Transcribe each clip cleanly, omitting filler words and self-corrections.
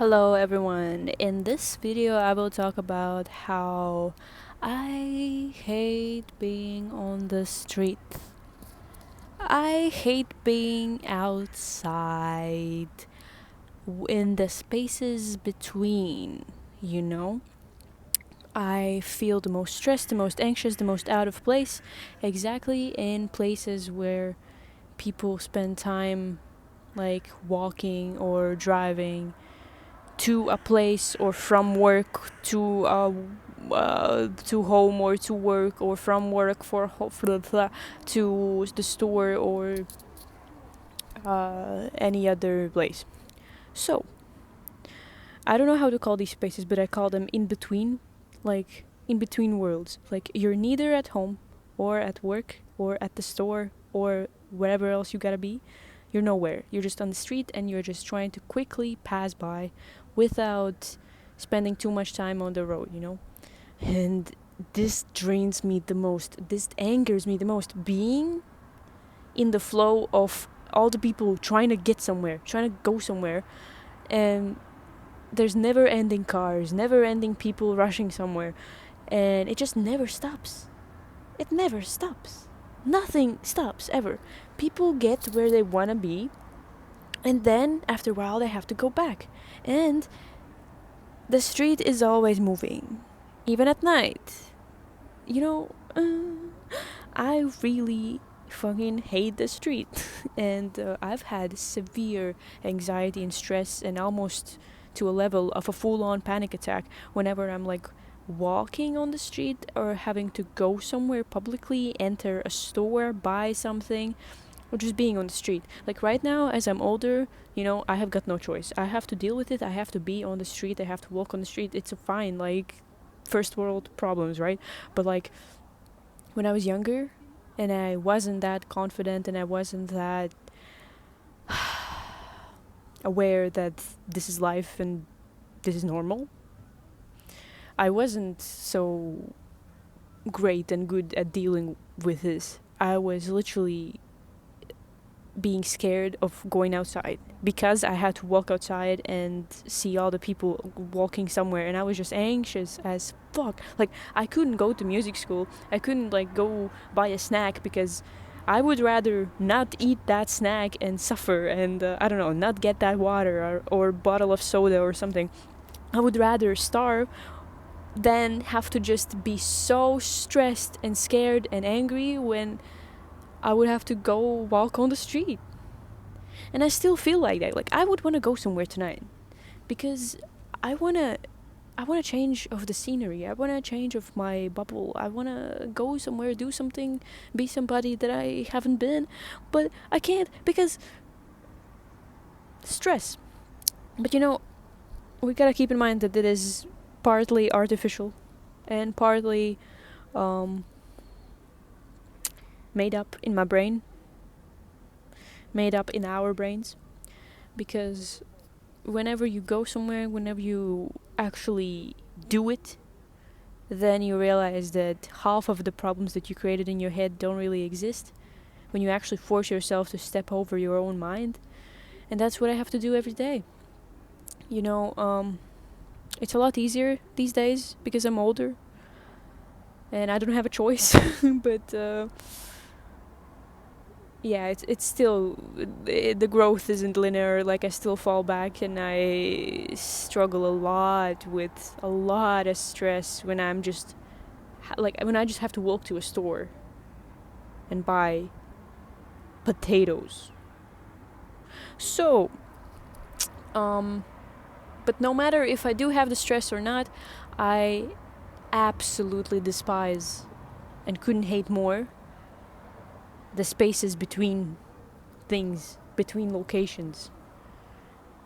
Hello everyone. In this video I will talk about how I hate being on the street. I hate being outside in the spaces between, you know? I feel the most stressed, the most anxious, the most out of place exactly in places where people spend time like walking or driving to a place or from work to home or to work or from work to the store or any other place. So I don't know how to call these spaces, but I call them in between, like in between worlds. Like you're neither at home or at work or at the store or wherever else you gotta be. You're nowhere. You're just on the street and you're just trying to quickly pass by without spending too much time on the road. And this drains me the most. This angers me the most. Being in the flow of all the people trying to get somewhere, trying to go somewhere, and there's never ending cars, never ending people rushing somewhere, and it just never stops. It never stops. Nothing stops ever. People get where they want to be, and then after a while they have to go back. And the street is always moving, even at night. You know, I really fucking hate the street. And I've had severe anxiety and stress, and almost to a level of a full-on panic attack whenever I'm like walking on the street or having to go somewhere publicly, enter a store, buy something, or just being on the street. Like right now, as I'm older, I have got no choice. I have to deal with it. I have to be on the street. I have to walk on the street. It's fine, like first world problems, right? But like when I was younger and I wasn't that confident and I wasn't that aware that this is life and this is normal, I wasn't so great and good at dealing with this. I was literally being scared of going outside because I had to walk outside and see all the people walking somewhere, and I was just anxious as fuck. Like I couldn't go to music school. I couldn't like go buy a snack because I would rather not eat that snack and suffer and I don't know, not get that water or bottle of soda or something. I would rather starve than have to just be so stressed and scared and angry when I would have to go walk on the street. And I still feel like that. Like I would want to go somewhere tonight because I want to change of the scenery. I want to change of my bubble. I want to go somewhere, do something, be somebody that I haven't been, but I can't because stress. But we got to keep in mind that it is partly artificial and partly made up in my brain, made up in our brains, because whenever you go somewhere, whenever you actually do it, then you realize that half of the problems that you created in your head don't really exist when you actually force yourself to step over your own mind. And that's what I have to do every day. It's a lot easier these days because I'm older and I don't have a choice. But yeah, it's still the growth isn't linear. Like I still fall back and I struggle a lot with a lot of stress when I'm just when I just have to walk to a store and buy potatoes. So but no matter if I do have the stress or not, I absolutely despise and couldn't hate more the spaces between things, between locations.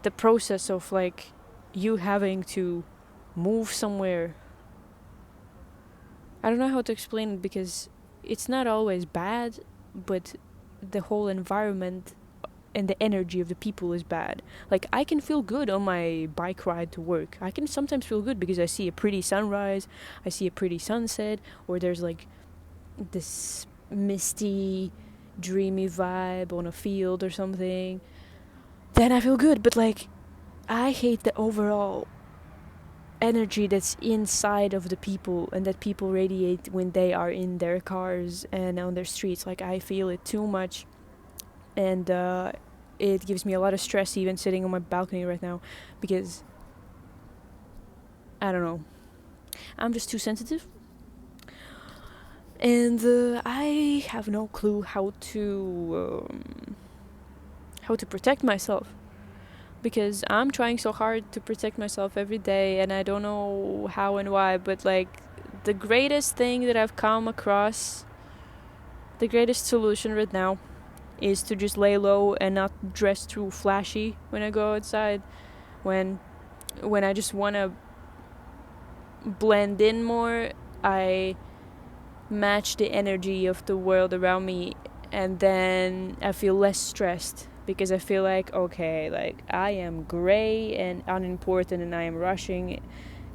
The process of like you having to move somewhere. I don't know how to explain it because it's not always bad, but the whole environment and the energy of the people is bad. Like I can feel good on my bike ride to work. I can sometimes feel good because I see a pretty sunrise, I see a pretty sunset, or there's like this misty, dreamy vibe on a field or something. Then I feel good. But like I hate the overall energy that's inside of the people and that people radiate when they are in their cars and on their streets. Like, I feel it too much, and it gives me a lot of stress even sitting on my balcony right now, because I don't know, I'm just too sensitive, and I have no clue how to protect myself, because I'm trying so hard to protect myself every day, and I don't know how and why, but like, the greatest thing that I've come across, the greatest solution right now, is to just lay low and not dress too flashy when I go outside. When I just want to blend in more, I match the energy of the world around me, and then I feel less stressed, because I feel like, okay, like, I am gray and unimportant, and I am rushing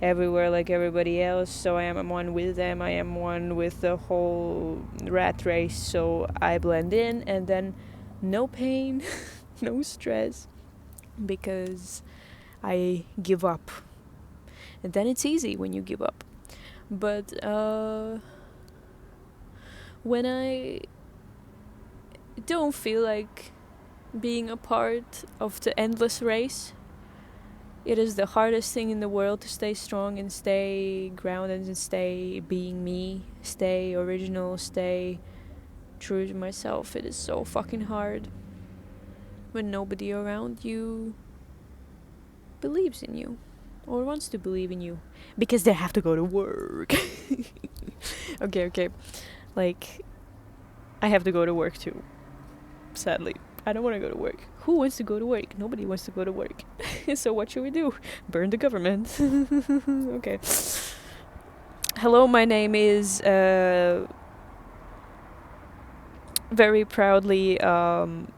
everywhere like everybody else, so I am one with them, I am one with the whole rat race, so I blend in, and then no pain, no stress, because I give up. And then it's easy when you give up. But when I don't feel like being a part of the endless race, it is the hardest thing in the world to stay strong and stay grounded and stay being me, stay original, stay true to myself. It is so fucking hard when nobody around you believes in you or wants to believe in you, because they have to go to work. Okay. Like, I have to go to work too, sadly. I don't want to go to work. Who wants to go to work? Nobody wants to go to work. So what should we do? Burn the government. Okay. Hello, my name is very proudly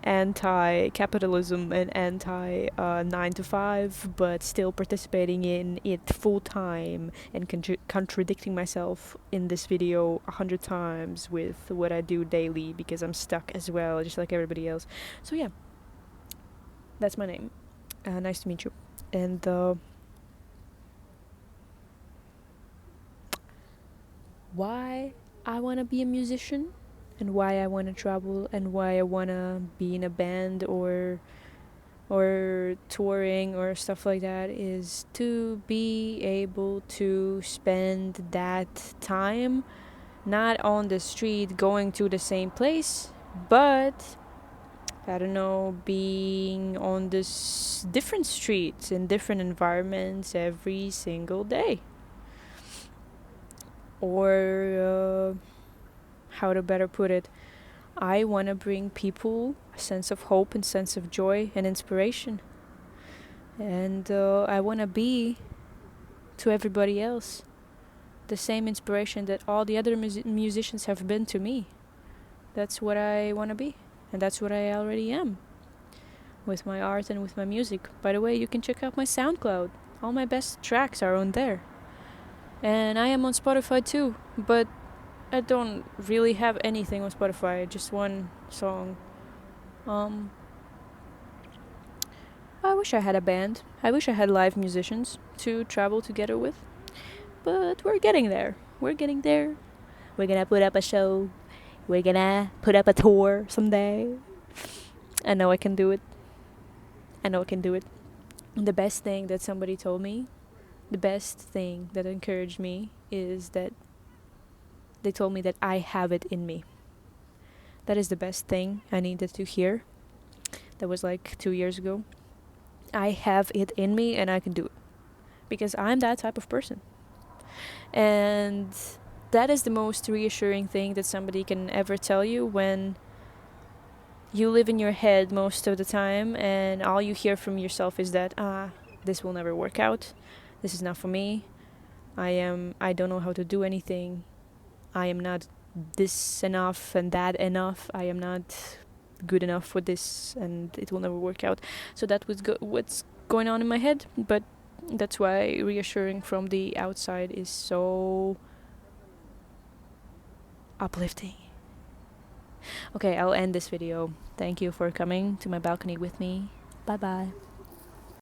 anti-capitalism and anti 9 to 5, but still participating in it full time and contradicting myself in this video 100 times with what I do daily, because I'm stuck as well, just like everybody else. So yeah, that's my name. Nice to meet you. And why I want to be a musician, and why I want to travel, and why I want to be in a band or touring or stuff like that, is to be able to spend that time not on the street going to the same place, but I don't know, being on this different streets in different environments every single day. Or how to better put it, I want to bring people a sense of hope and sense of joy and inspiration. And I want to be, to everybody else, the same inspiration that all the other musicians have been to me. That's what I want to be. And that's what I already am, with my art and with my music. By the way, you can check out my SoundCloud. All my best tracks are on there. And I am on Spotify too, but I don't really have anything on Spotify, just one song. I wish I had a band. I wish I had live musicians to travel together with. But we're getting there. We're getting there. We're gonna put up a show. We're gonna put up a tour someday. I know I can do it. The best thing that somebody told me, the best thing that encouraged me, is that they told me that I have it in me. That is the best thing I needed to hear. That was like 2 years ago. I have it in me and I can do it. Because I'm that type of person. And that is the most reassuring thing that somebody can ever tell you, when you live in your head most of the time and all you hear from yourself is that, this will never work out. This is not for me. I don't know how to do anything. I am not this enough and that enough. I am not good enough for this and it will never work out. So that was what's going on in my head, but that's why reassuring from the outside is so uplifting. Okay, I'll end this video. Thank you for coming to my balcony with me. Bye bye.